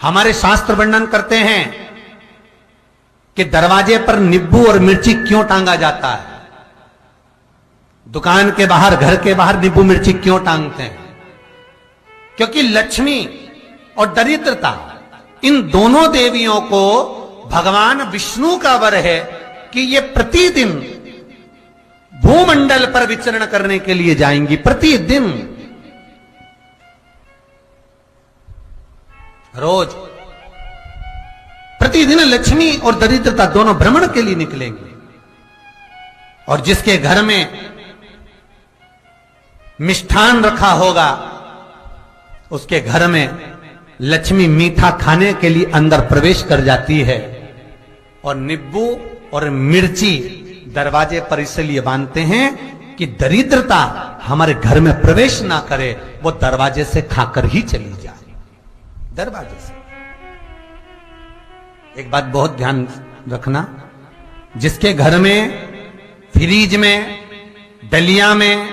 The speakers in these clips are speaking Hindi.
हमारे शास्त्र वर्णन करते हैं कि दरवाजे पर नींबू और मिर्ची क्यों टांगा जाता है। दुकान के बाहर, घर के बाहर नींबू मिर्ची क्यों टांगते हैं? क्योंकि लक्ष्मी और दरिद्रता, इन दोनों देवियों को भगवान विष्णु का वर है कि ये प्रतिदिन भूमंडल पर विचरण करने के लिए जाएंगी। प्रतिदिन, रोज प्रतिदिन लक्ष्मी और दरिद्रता दोनों भ्रमण के लिए निकलेंगे। और जिसके घर में मिष्ठान रखा होगा, उसके घर में लक्ष्मी मीठा खाने के लिए अंदर प्रवेश कर जाती है। और नींबू और मिर्ची दरवाजे पर इसलिए बांधते हैं कि दरिद्रता हमारे घर में प्रवेश ना करे, वो दरवाजे से खाकर ही चली जाए। दरवाजे से। एक बात बहुत ध्यान रखना, जिसके घर में, फ्रिज में, डलिया में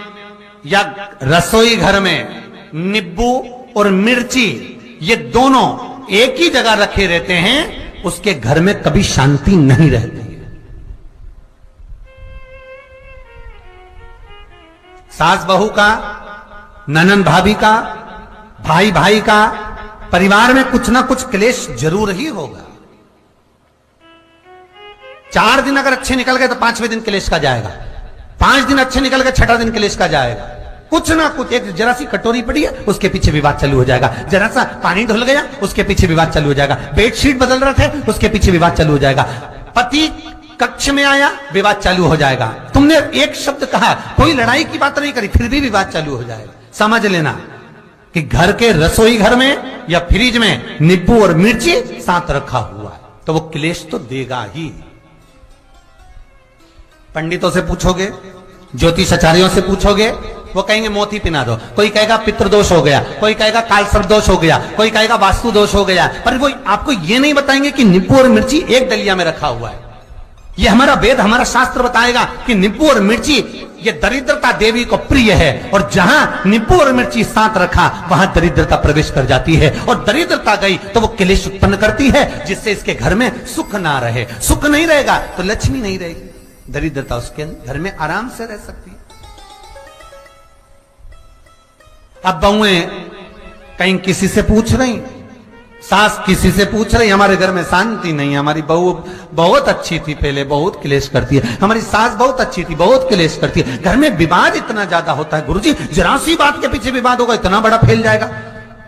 या रसोई घर में नींबू और मिर्ची ये दोनों एक ही जगह रखे रहते हैं, उसके घर में कभी शांति नहीं रहती है। सास बहू का, ननंद भाभी का, भाई भाई का, परिवार में कुछ ना कुछ क्लेश जरूर ही होगा। 4 दिन अगर अच्छे निकल गए तो 5वें दिन क्लेश का जाएगा। 5 दिन अच्छे निकल गए, 6ठा दिन क्लेश का जाएगा। कुछ ना कुछ, एक जरा सी कटोरी पड़ी है उसके पीछे विवाद चालू हो जाएगा, जरा सा पानी ढुल गया उसके पीछे विवाद चालू हो जाएगा, बेडशीट बदल रहे थे उसके पीछे विवाद चालू हो जाएगा, पति कक्ष में आया विवाद चालू हो जाएगा, तुमने एक शब्द कहा, कोई लड़ाई की बात नहीं करी, फिर भी विवाद चालू हो जाएगा। समझ लेना कि घर के रसोई घर में या फ्रिज में नींबू और मिर्ची साथ रखा हुआ है तो वो क्लेश तो देगा ही। पंडितों से पूछोगे, ज्योतिषाचार्यों से पूछोगे, वो कहेंगे मोती पिना दो, कोई कहेगा पितृदोष हो गया, कोई कहेगा कालसर्प दोष हो गया, कोई कहेगा वास्तु दोष हो गया, पर वो आपको ये नहीं बताएंगे कि नींबू और मिर्ची एक डलिया में रखा हुआ है। ये हमारा वेद, हमारा शास्त्र बताएगा कि नींबू और मिर्ची ये दरिद्रता देवी को प्रिय है, और जहां नींबू और मिर्ची साथ रखा वहां दरिद्रता प्रवेश कर जाती है, और दरिद्रता गई तो वो क्लेश उत्पन्न करती है, जिससे इसके घर में सुख ना रहे। सुख नहीं रहेगा तो लक्ष्मी नहीं रहेगी, दरिद्रता उसके घर में आराम से रह सकती है। अब बहुएं कहीं किसी से पूछ रही, सास किसी से पूछ रही, हमारे घर में शांति नहीं है, हमारी बहू बहुत अच्छी थी पहले, बहुत क्लेश करती है, हमारी सास बहुत अच्छी थी, बहुत क्लेश करती है, घर में विवाद इतना ज्यादा होता है गुरुजी, जरा सी बात के पीछे विवाद होगा इतना बड़ा फैल जाएगा,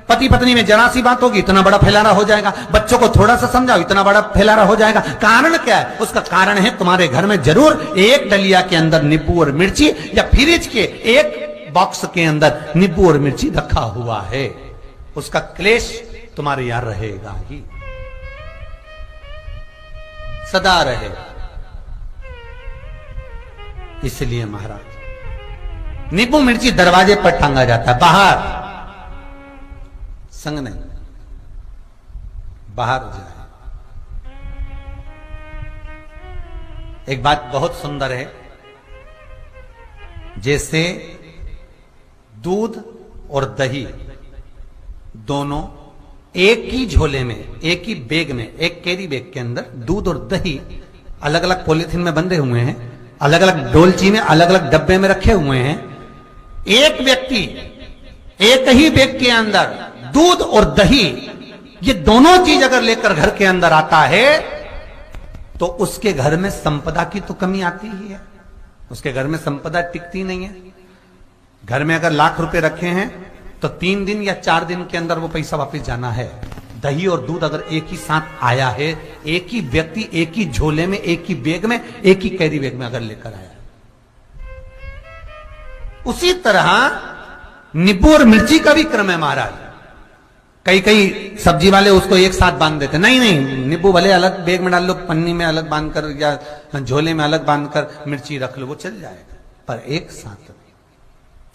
पति पत्नी में जरा सी बात होगी इतना बड़ा फैलाना हो जाएगा, बच्चों को थोड़ा सा समझाओ इतना बड़ा फैलाना हो जाएगा। कारण क्या है? उसका कारण है तुम्हारे घर में जरूर एक डलिया के अंदर नींबू और मिर्ची या फ्रिज के एक बॉक्स के अंदर नींबू और मिर्ची रखा हुआ है, उसका क्लेश तुम्हारे यहां रहेगा ही, सदा रहेगा। इसलिए महाराज नींबू मिर्ची दरवाजे पर टांगा जाता है, बाहर संग नहीं, बाहर जाए। एक बात बहुत सुंदर है, जैसे दूध और दही दोनों एक ही झोले में, एक ही बैग में, एक कैरी बैग के अंदर दूध और दही अलग अलग पॉलिथीन में बंधे हुए हैं, अलग अलग डोलची में, अलग अलग डब्बे में रखे हुए हैं। एक व्यक्ति एक ही बैग के अंदर दूध और दही ये दोनों चीज अगर लेकर घर के अंदर आता है तो उसके घर में संपदा की तो कमी आती ही है, उसके घर में संपदा टिकती नहीं है। घर में अगर लाख रुपए रखे हैं तो 3 दिन या 4 दिन के अंदर वो पैसा वापस जाना है। दही और दूध अगर एक ही साथ आया है, एक ही व्यक्ति एक ही झोले में, एक ही बैग में, एक ही कैरी बैग में अगर लेकर आया, उसी तरह नींबू और मिर्ची का भी क्रम है महाराज। कई कई सब्जी वाले उसको एक साथ बांध देते, नहीं नहीं, नींबू भले अलग बैग में डाल लो, पन्नी में अलग बांधकर या झोले में अलग बांधकर मिर्ची रख लो, वो चल जाएगा, पर एक साथ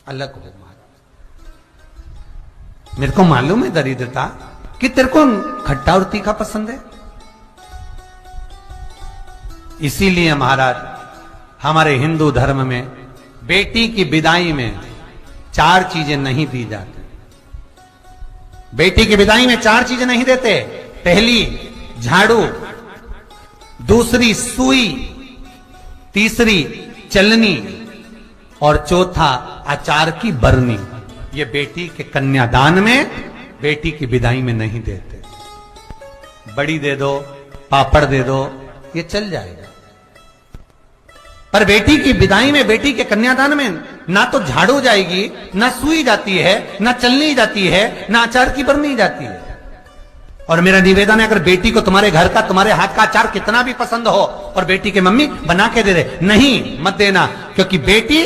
अलग हो। मेरे को मालूम है दरिद्रता कि तेरे को खट्टा और तीखा पसंद है, इसीलिए महाराज हमारे हिंदू धर्म में बेटी की विदाई में 4 चीजें नहीं दी जाती। बेटी की विदाई में 4 चीजें नहीं देते। पहली झाड़ू, दूसरी सुई, तीसरी चलनी और चौथा अचार की बरनी। ये बेटी के कन्यादान में, बेटी की विदाई में नहीं देते। बड़ी दे दो, पापड़ दे दो, ये चल जाएगा, पर बेटी की विदाई में, बेटी के कन्यादान में ना तो झाड़ू जाएगी, ना सुई जाती है, ना चलनी जाती है, ना अचार की बरनी जाती है। और मेरा निवेदन है, अगर बेटी को तुम्हारे घर का, तुम्हारे हाथ का अचार कितना भी पसंद हो और बेटी के मम्मी बना के दे दे, नहीं, मत देना, क्योंकि बेटी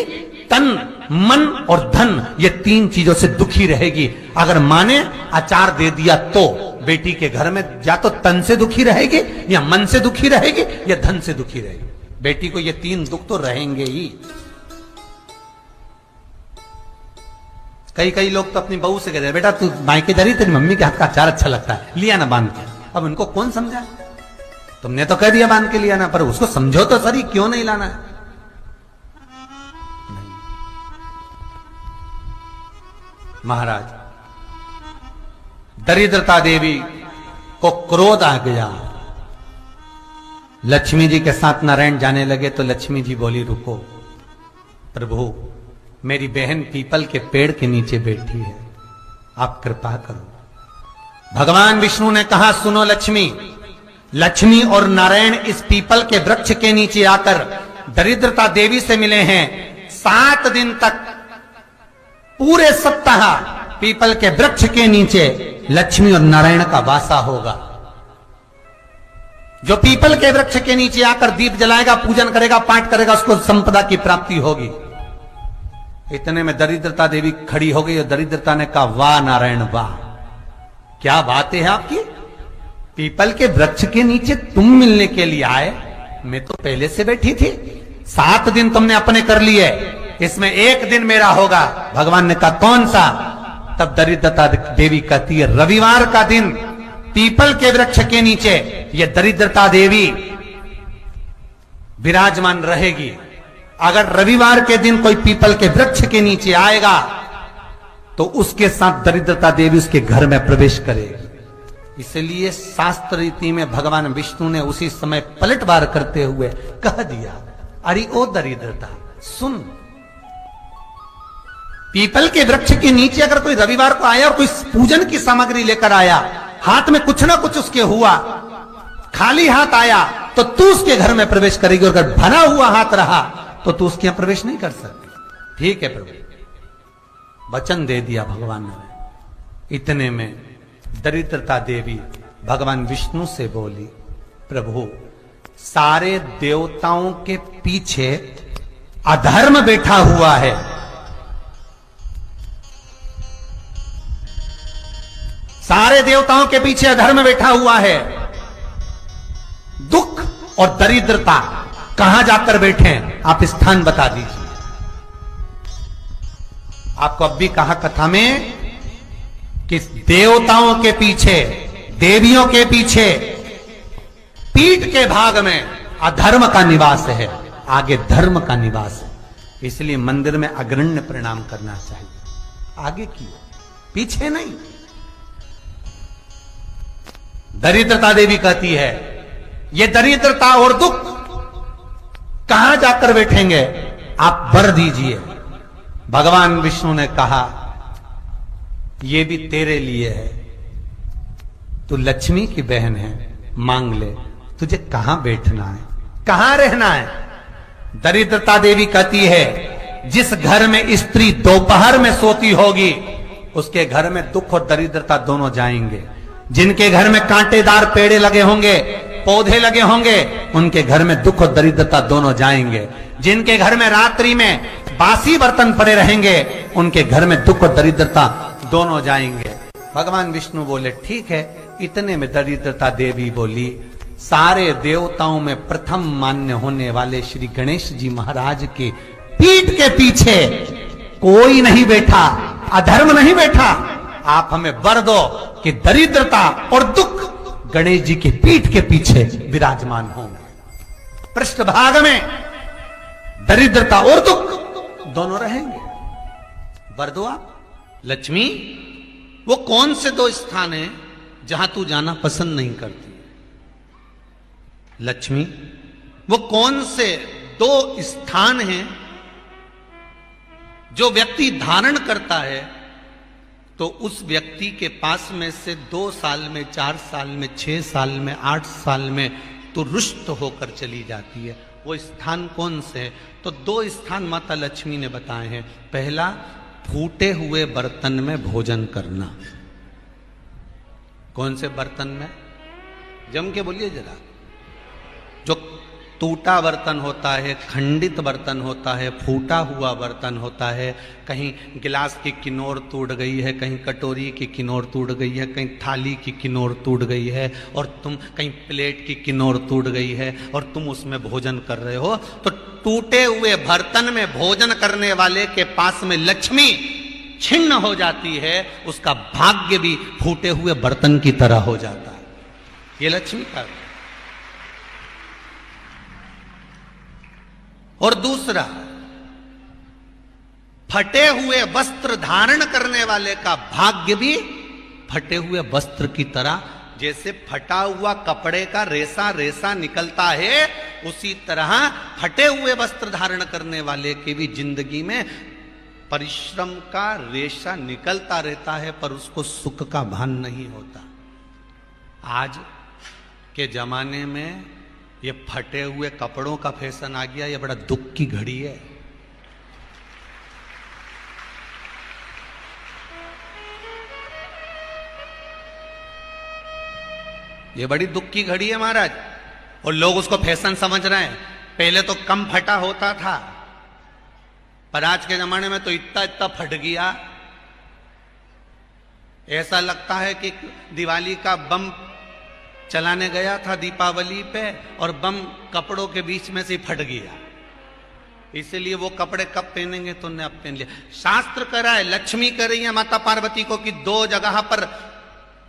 तन, मन और धन, ये तीन चीजों से दुखी रहेगी। अगर मां ने अचार दे दिया तो बेटी के घर में या तो तन से दुखी रहेगी, या मन से दुखी रहेगी, या धन से दुखी रहेगी। बेटी को ये तीन दुख तो रहेंगे ही। कई लोग तो अपनी बहू से कहते हैं, बेटा तू मायके जा रही, तेरी मम्मी के हाथ का अचार अच्छा लगता है, लिया ना बांध के। अब उनको कौन समझाए? तुमने तो कह दिया बांध के लिया ना, पर उसको समझो तो सही, क्यों नहीं लाना है? नहीं। महाराज, दरिद्रता देवी को क्रोध आ गया। लक्ष्मी जी के साथ नारायण जाने लगे तो लक्ष्मी जी बोली, रुको प्रभु, मेरी बहन पीपल के पेड़ के नीचे बैठी है, आप कृपा करो। भगवान विष्णु ने कहा, सुनो लक्ष्मी, लक्ष्मी और नारायण इस पीपल के वृक्ष के नीचे आकर दरिद्रता देवी से मिले हैं। 7 दिन तक, पूरे सप्ताह पीपल के वृक्ष के नीचे लक्ष्मी और नारायण का वासा होगा। जो पीपल के वृक्ष के नीचे आकर दीप जलाएगा, पूजन करेगा, पाठ करेगा, उसको संपदा की प्राप्ति होगी। इतने में दरिद्रता देवी खड़ी हो गई और दरिद्रता ने कहा, वाह नारायण वाह, क्या बात है आपकी, पीपल के वृक्ष के नीचे तुम मिलने के लिए आए, मैं तो पहले से बैठी थी। 7 दिन तुमने अपने कर लिए, इसमें 1 दिन मेरा होगा। भगवान ने कहा, कौन सा? तब दरिद्रता देवी कहती है, रविवार का दिन पीपल के वृक्ष के नीचे ये दरिद्रता देवी विराजमान रहेगी। अगर रविवार के दिन कोई पीपल के वृक्ष के नीचे आएगा तो उसके साथ दरिद्रता देवी उसके घर में प्रवेश करेगी। इसलिए शास्त्र रीति में भगवान विष्णु ने उसी समय पलटवार करते हुए कह दिया, अरे ओ दरिद्रता सुन, पीपल के वृक्ष के नीचे अगर कोई रविवार को आया और कोई पूजन की सामग्री लेकर आया, हाथ में कुछ ना कुछ उसके हुआ, खाली हाथ आया, तो तू उसके घर में प्रवेश करेगी, और अगर भरा हुआ हाथ रहा तो तू उसके यहां प्रवेश नहीं कर सकती। ठीक है प्रभु, वचन दे दिया भगवान ने। इतने में दरिद्रता देवी भगवान विष्णु से बोली, प्रभु, सारे देवताओं के पीछे अधर्म बैठा हुआ है, सारे देवताओं के पीछे अधर्म बैठा हुआ है। दुख और दरिद्रता कहां जाकर बैठे हैं, आप स्थान बता दीजिए। आपको अब भी कहा कथा में कि देवताओं के पीछे, देवियों के पीछे, पीठ के भाग में अधर्म का निवास है, आगे धर्म का निवास है। इसलिए मंदिर में अग्रण्य प्रणाम करना चाहिए, आगे की पीछे नहीं। दरिद्रता देवी कहती है, ये दरिद्रता और दुख कहां जाकर बैठेंगे, आप वर दीजिए। भगवान विष्णु ने कहा, ये भी तेरे लिए है, तू लक्ष्मी की बहन है, मांग ले, तुझे कहां बैठना है, कहां रहना है। दरिद्रता देवी कहती है, जिस घर में स्त्री दोपहर में सोती होगी, उसके घर में दुख और दरिद्रता दोनों जाएंगे। जिनके घर में कांटेदार पेड़े लगे होंगे, पौधे लगे होंगे, उनके घर में दुख और दरिद्रता दोनों जाएंगे। जिनके घर में रात्रि में बासी बर्तन पड़े रहेंगे, उनके घर में दुख और दरिद्रता दोनों जाएंगे। भगवान विष्णु बोले, ठीक है। इतने में दरिद्रता देवी बोली, सारे देवताओं में प्रथम मान्य होने वाले श्री गणेश जी महाराज के पीठ के पीछे कोई नहीं बैठा, अधर्म नहीं बैठा। आप हमें वर दो कि दरिद्रता और दुख गणेश जी के पीठ के पीछे विराजमान होंगे, पृष्ठभाग में दरिद्रता और दुख दोनों रहेंगे। वर दो आप। लक्ष्मी, वो कौन से 2 स्थान हैं जहां तू जाना पसंद नहीं करती। लक्ष्मी वो कौन से 2 स्थान हैं जो व्यक्ति धारण करता है तो उस व्यक्ति के पास में से 2 साल में, 4 साल में, 6 साल में, 8 साल में तो रुष्ट होकर चली जाती है। वो स्थान कौन से है? तो 2 स्थान माता लक्ष्मी ने बताए हैं। पहला, फूटे हुए बर्तन में भोजन करना। कौन से बर्तन में? जम के बोलिए जरा। जो टूटा बर्तन होता है, खंडित बर्तन होता है, फूटा हुआ बर्तन होता है, कहीं गिलास की किनोर टूट गई है, कहीं कटोरी की किनोर टूट गई है, कहीं थाली की किनोर टूट गई है और तुम कहीं प्लेट की किनोर टूट गई है और तुम उसमें भोजन कर रहे हो, तो टूटे हुए बर्तन में भोजन करने वाले के पास में लक्ष्मी छिन्न हो जाती है, उसका भाग्य भी फूटे हुए बर्तन की तरह हो जाता है। ये लक्ष्मी का। और दूसरा, फटे हुए वस्त्र धारण करने वाले का भाग्य भी फटे हुए वस्त्र की तरह, जैसे फटा हुआ कपड़े का रेसा रेसा निकलता है, उसी तरह फटे हुए वस्त्र धारण करने वाले की भी जिंदगी में परिश्रम का रेशा निकलता रहता है, पर उसको सुख का भान नहीं होता। आज के जमाने में ये फटे हुए कपड़ों का फैशन आ गया, ये बड़ा दुख की घड़ी है। ये बड़ी दुख की घड़ी है महाराज, और लोग उसको फैशन समझ रहे हैं। पहले तो कम फटा होता था, पर आज के जमाने में तो इतना इतना फट गया, ऐसा लगता है कि दिवाली का बम चलाने गया था दीपावली पे और बम कपड़ों के बीच में से फट गया। इसलिए वो कपड़े कब पहनेंगे तो ने अब पहन लिया। शास्त्र कह रहा है, लक्ष्मी कह रही है माता पार्वती को कि 2 जगह पर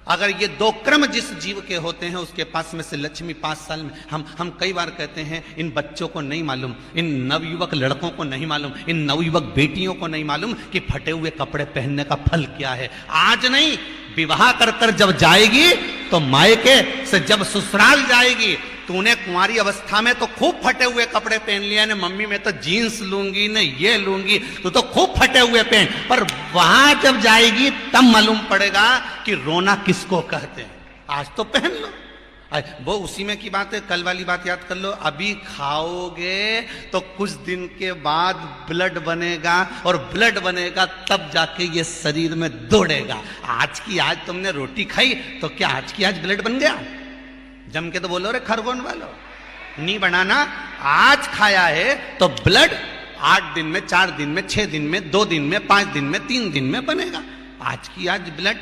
अगर ये 2 क्रम जिस जीव के होते हैं उसके पास में से लक्ष्मी 5 साल में, हम कई बार कहते हैं इन बच्चों को नहीं मालूम, इन नवयुवक लड़कों को नहीं मालूम, इन नवयुवक बेटियों को नहीं मालूम कि फटे हुए कपड़े पहनने का फल क्या है। आज नहीं, विवाह कर कर जब जाएगी तो मायके से जब ससुराल जाएगी, तूने कुंवारी अवस्था में तो खूब फटे हुए कपड़े पहन लिया ने, मम्मी मैं तो जीन्स लूंगी न ये लूंगी, तू तो खूब फटे हुए पहन, पर वहां जब जाएगी तब मालूम पड़ेगा कि रोना किसको कहते हैं। आज तो पहन लो, वो उसी में की बात है। कल वाली बात याद कर लो, अभी खाओगे तो कुछ दिन के बाद ब्लड बनेगा, और ब्लड बनेगा तब जाके ये शरीर में दौड़ेगा। आज की आज तुमने रोटी खाई तो क्या आज की आज ब्लड बन गया? जम के तो बोलो रे खरगोन वालों, नहीं बनाना। आज खाया है तो ब्लड 8 दिन में, 4 दिन में, 6 दिन में, 2 दिन में, 5 दिन में, 3 दिन में बनेगा। आज की आज ब्लड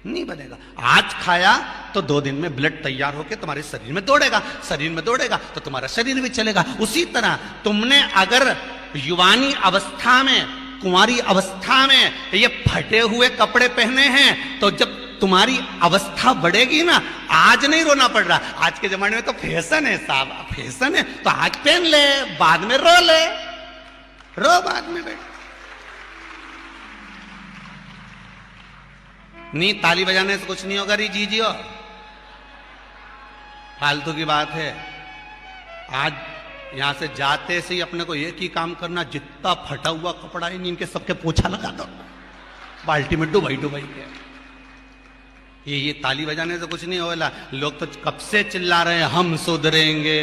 नहीं बनेगा। आज खाया तो 2 दिन में ब्लड तैयार होकर तुम्हारे शरीर में दौड़ेगा, शरीर में दौड़ेगा तो तुम्हारा शरीर भी चलेगा। उसी तरह तुमने अगर युवानी अवस्था में, कुंवारी अवस्था में ये फटे हुए कपड़े पहने हैं, तो जब तुम्हारी अवस्था बढ़ेगी ना, आज नहीं रोना पड़ रहा। आज के जमाने में तो फैशन है साहब, फैशन है तो आज पहन ले, बाद में रो ले, रो बाद में बैठ। नहीं, ताली बजाने से कुछ नहीं होगा री जीजियो, फालतू की बात है। आज यहां से जाते से ही अपने को एक ही काम करना, जितना फटा हुआ कपड़ा है इनके सबके पोछा लगा दो, बाल्टी में डुबाई डुबाई के। ये ताली बजाने से कुछ नहीं होगा। लोग तो कब से चिल्ला रहे हैं हम सुधरेंगे,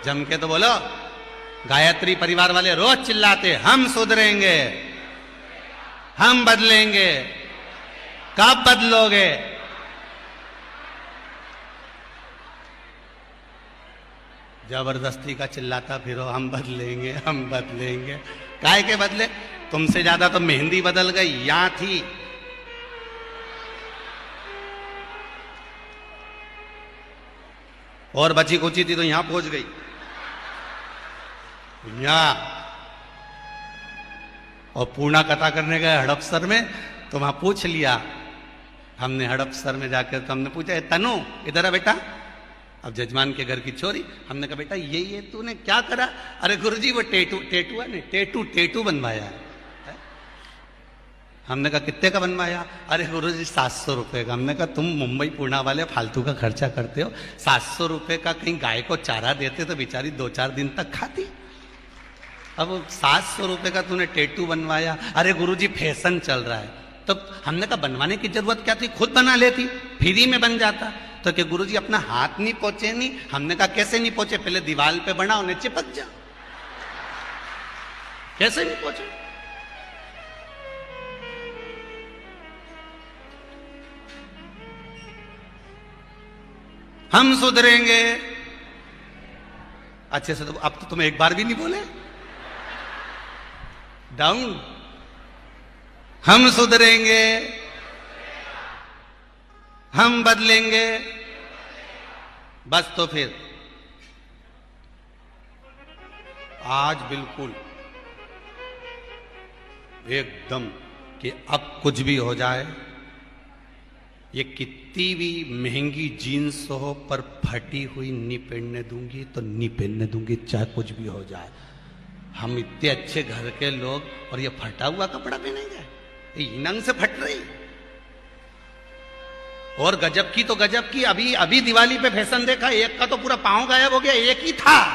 जम के तो बोलो। गायत्री परिवार वाले रोज चिल्लाते हम सुधरेंगे, हम बदलेंगे। कब बदलोगे? जबरदस्ती का चिल्लाता फिरो हम बदलेंगे, हम बदलेंगे। काहे के बदले? तुमसे ज्यादा तो मेहंदी बदल गई, यहां थी। और बची कुची थी तो यहां पहुंच गई। यहां और पूर्णा कथा करने गए हड़पसर में, तो वहां पूछ लिया हमने हड़पसर में जाकर, तो हमने पूछा तनु इधर आ बेटा। अब जजमान के घर की छोरी, हमने कहा बेटा ये तूने क्या करा? अरे गुरुजी वो टेटू है ना, टेटू बनवाया है। हमने कहा कितने का बनवाया? अरे गुरुजी 700 रुपए का। हमने कहा तुम मुंबई पुणे वाले फालतू का खर्चा करते हो, 700 रुपए का कहीं गाय को चारा देते तो बेचारी 2-4 दिन तक खाती। अब 700 रुपए का तूने टैटू बनवाया। अरे गुरुजी फैशन चल रहा है। तब हमने कहा बनवाने की जरूरत क्या थी, खुद बना लेती, फ्री में बन जाता। तो क्या गुरुजी अपना हाथ नहीं पहुंचे? नहीं। हमने कहा कैसे नहीं पहुंचे? पहले दीवार पे बनाओ, उन्हें चिपक जा। कैसे नहीं पहुंचे? हम सुधरेंगे। अच्छे से तो अब तो तुम एक बार भी नहीं बोले। डाउन। हम सुधरेंगे, हम बदलेंगे। बस तो फिर आज बिल्कुल एकदम कि अब कुछ भी हो जाए, ये कितनी भी महंगी जीन्स हो पर फटी हुई नहीं पहनने दूंगी तो नहीं पहनने दूंगी, चाहे कुछ भी हो जाए। हम इतने अच्छे घर के लोग और ये फटा हुआ कपड़ा पहनेंगे? ये नंग से फट रही। और गजब की तो गजब की, अभी अभी दिवाली पे फैशन देखा, एक का तो पूरा पांव गायब हो गया, एक ही था।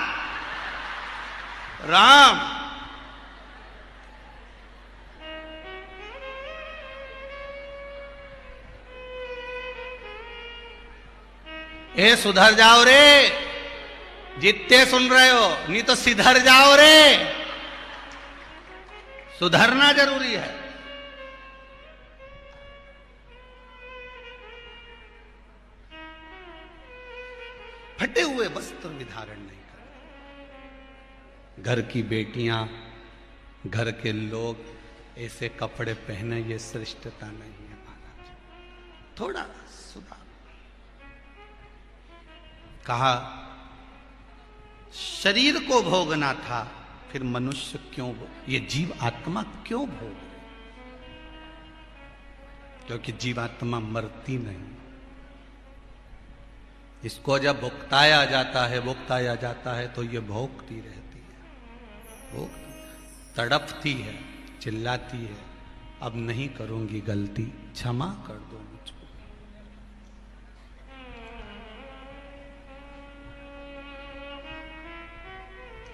राम ए सुधर जाओ रे, जितने सुन रहे हो, नहीं तो सिधर जाओ रे। सुधरना जरूरी है। फटे हुए वस्त्र विधारण नहीं कर। घर की बेटियां, घर के लोग ऐसे कपड़े पहने, ये श्रेष्ठता नहीं है महाराज। थोड़ा सुधार। कहा शरीर को भोगना था, फिर मनुष्य क्यों ये जीव आत्मा क्यों भोग? क्योंकि जीवात्मा मरती नहीं। इसको जब भुगताया जाता है तो ये भोगती रहती है, तड़पती है, चिल्लाती है, अब नहीं करूंगी गलती, क्षमा कर दो मुझको।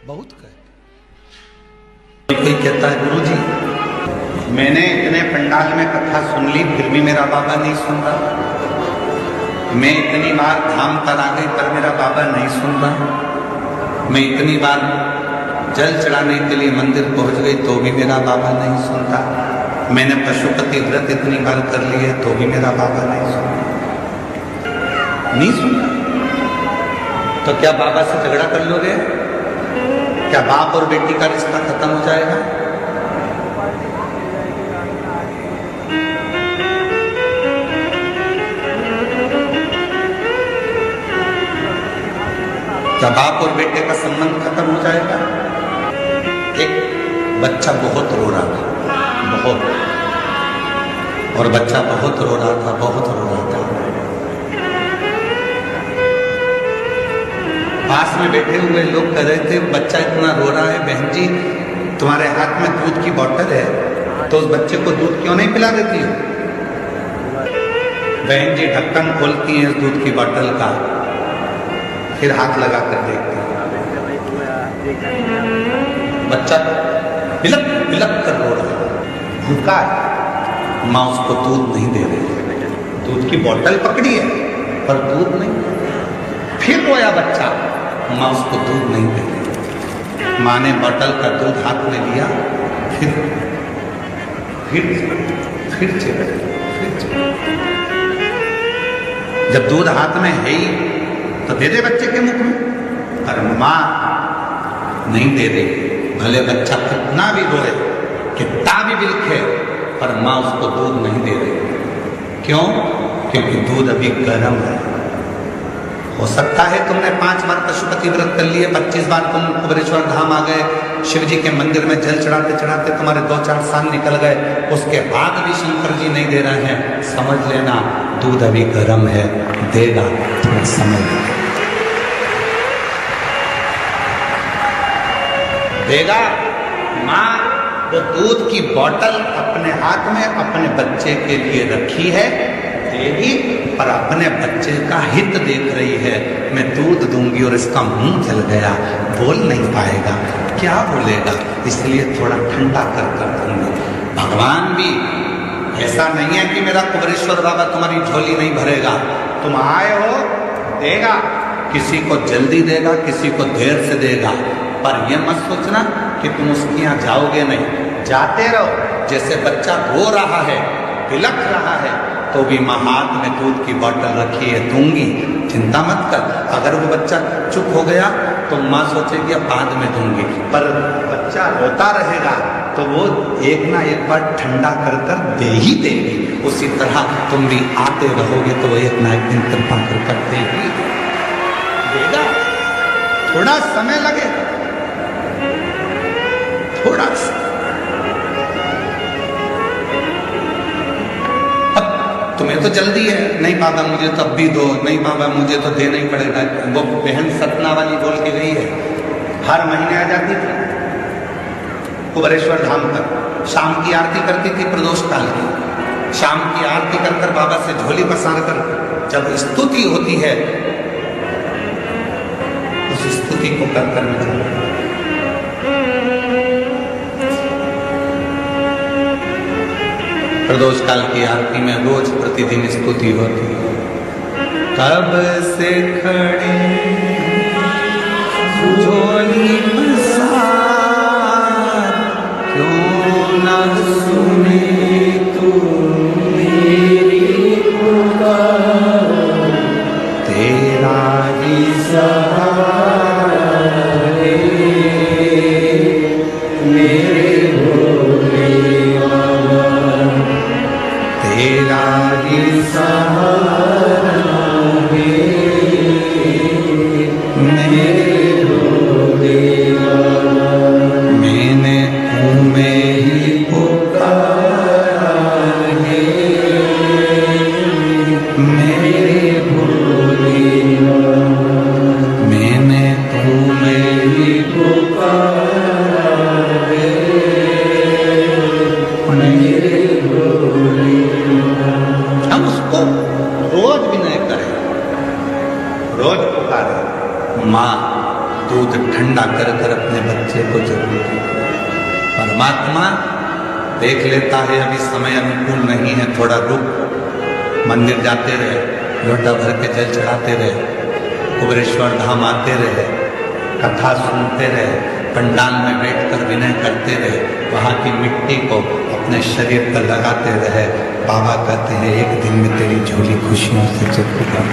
बहुत कहते। कोई कहता है गुरुजी मैंने इतने पंडाल में कथा सुन ली, फिर भी मेरा बाबा नहीं सुन रहा। मैं इतनी बार धाम पर आ गई पर मेरा बाबा नहीं सुन रहा। मैं इतनी बार जल चढ़ाने के लिए मंदिर पहुंच गई तो भी मेरा बाबा नहीं सुनता। मैंने पशुपति व्रत इतनी बार कर लिए तो भी मेरा बाबा नहीं सुनता। नहीं सुनता तो क्या बाबा से झगड़ा कर लोगे? क्या बाप और बेटी का रिश्ता खत्म हो जाएगा? क्या बाप और बेटे का संबंध खत्म हो जाएगा? एक बच्चा बहुत रो रहा था, बहुत, और बच्चा बहुत रो रहा था, बहुत रो रहा था। पास में बैठे हुए लोग कह रहे थे बच्चा इतना रो रहा है, बहन जी तुम्हारे हाथ में दूध की बोतल है तो उस बच्चे को दूध क्यों नहीं पिला देती हो? बहन जी ढक्कन खोलती हैं इस दूध की बोतल का, फिर हाथ लगा कर देखती है, बच्चा बिलक बिलक कर रो रहा है, भूखा है, माँ उसको दूध नहीं दे रही, दूध की बोतल पकड़ी है पर दूध नहीं। फिर रोया बच्चा, माँ उसको दूध नहीं दे रही। माँ ने बोतल का दूध हाथ में लिया, फिर चिल्लाई। जब दूध हाथ में है ही तो दे दे बच्चे के मुख में, पर माँ नहीं दे रही। भले बच्चा कितना भी रोए, कितना भी बिलखे, पर माँ उसको दूध नहीं दे रही। क्यों? क्योंकि दूध अभी गर्म है। हो सकता है तुमने 5 बार पशुपति व्रत कर लिए, 25 बार तुम कुबेरेश्वर धाम आ गए, शिव जी के मंदिर में जल चढ़ाते चढ़ाते तुम्हारे 2-4 साल निकल गए, उसके बाद भी शंकर जी नहीं दे रहे हैं। समझ लेना दूध अभी गर्म है, देगा, थोड़ा समझ देगा। माँ वो दूध की बोतल अपने हाथ में अपने बच्चे के लिए रखी है, देगी, पर अपने बच्चे का हित देख रही है। मैं दूध दूंगी और इसका मुंह जल गया, बोल नहीं पाएगा, क्या बोलेगा, इसलिए थोड़ा ठंडा कर दूंगी। भगवान भी ऐसा नहीं है कि मेरा कुबेरेश्वर बाबा तुम्हारी झोली नहीं भरेगा, तुम आए हो, देगा, किसी को जल्दी देगा, किसी को देर से देगा, पर यह मत सोचना कि तुम उसके यहाँ जाओगे नहीं, जाते रहो। जैसे बच्चा रो रहा है, बिलख रहा है, तो भी माँ हाथ में दूध की बोतल रखी है, दूंगी, चिंता मत कर। अगर वो बच्चा चुप हो गया तो माँ सोचेगी अब बाद में दूंगी, पर बच्चा रोता रहेगा तो वो एक ना एक बार ठंडा कर कर दे ही देगी। उसी तरह तुम भी आते रहोगे तो वो एक ना एक दिन कृपा कर दे ही देगा। थोड़ा समय लगे, थोड़ा सा। तुम्हें तो जल्दी है, नहीं बाबा मुझे तब भी दो, नहीं बाबा मुझे तो देना ही पड़ेगा। वो बहन सतना वाली बोल के गई है, हर महीने आ जाती थी कुबेरेश्वर धाम तक, शाम की आरती करती थी प्रदोष काल की, शाम की आरती कर कर बाबा से झोली पसार कर जब स्तुति होती है उस स्तुति को कर कर निकल। प्रदोष काल की आरती में रोज प्रतिदिन स्तुति होती है। कब से खड़े झोली पसार, क्यों न सुने तू मेरी पुकार, तेरा ही सहारा है मेरे भोले बाबा, तेरा ही सहारा है मेरे भोले बाबा। मैंने तुम्हें ही पुकारा है मेरे भोले बाबा, मैंने तुम्हें ही पुकारा है मेरे भोले बाबा। हम उसको रोज विनय करें, रोज पुकारें, माँ दूध ठंडा कर कर अपने बच्चे को जरूर दे। परमात्मा देख लेता है अभी समय अनुकूल नहीं है, थोड़ा रुक, मंदिर जाते रहे, लोटा भर के जल चढ़ाते रहे, कुबेरेश्वर धाम आते रहे, कथा सुनते रहे, पंडाल में बैठकर विनय करते रहे, वहाँ की मिट्टी को अपने शरीर पर लगाते रहे। बाबा कहते हैं एक दिन में तेरी झोली खुशियों से जरूर भर